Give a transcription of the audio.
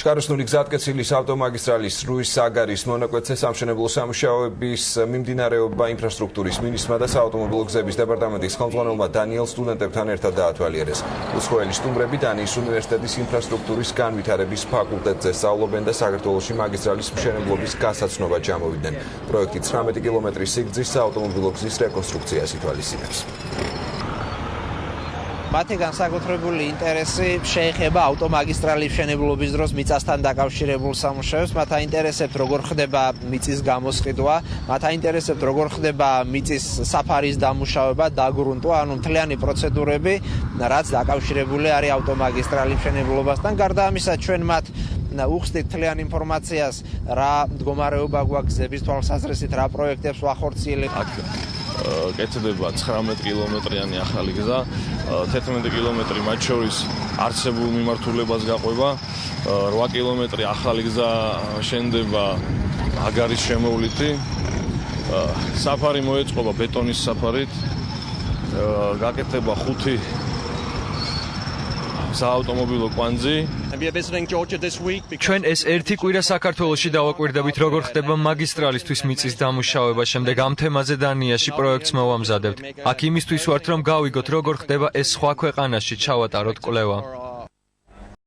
Ჩქაროსნული გზატკეცილის ავტომაგისტრალის რუის-საგარის მონაკვეთზე სამშენებლო სამუშაოების მიმდინარეობა ინფრასტრუქტურის მინისტრმა და საავტომობილო გზების დეპარტამენტის ხელმძღვანელმა დანიელ სტუდენტებთან ერთად დაათვალიერეს. უცხოელი სტუმრები დანიის უნივერსიტეტის ინფრასტრუქტურის განვითარების ფაკულტეტზე სწავლობენ და საქართველოში მაგისტრალის მშენებლობის გასაცნობად ჩამოვიდნენ. პროექტი 19 კილომეტრის სიგრძის საავტომობილო გზის რეკონსტრუქციას ითვალისწინებს. მათი განსაკუთრებული ინტერესი შეეხება ავტომაგისტრალის მშენებლობის დროს მიწასთან დაკავშირებულ სამუშაოებს. მათ აინტერესებთ როგორ ხდება მიწის გამოსყიდვა, მათ აინტერესებთ როგორ ხდება მიწის საფარის დამუშავება, დაგრუნტვა, ანუ მთლიანი პროცედურები, რაც დაკავშირებული არის ავტომაგისტრალის მშენებლობასთან. გარდა ამისა, ჩვენ მათ უხსნით მთლიან ინფორმაციას, რა მდგომარეობა გვაქვს გზების თვალსაზრისით, რა პროექტებს ვახორციელებთ. კეთდება 19 კილომეტრიანი ახალი გზა, 11 კილომეტრი მათ შორის არსებულ მიმართულებას გაყვება, 8 კილომეტრი ახალი გზა შენდება აგარის შემოვლითი, საფარი მოეწყობა ბეტონის საფარით, გაკეთდება 5 საავტომობილო კვანძი. ჩვენ ეს ერთი კვირა საქართველოში დავაკვირდებით, როგორ ხდება მაგისტრალისთვის მიწის დამუშავება, შემდეგ ამ თემაზე დანიაში პროექტს მოვამზადებთ. აქ იმისთვის ვართ, რომ გავიგოთ, როგორ ხდება ეს სხვა ქვეყანაში, ჩავატაროთ კვლევა.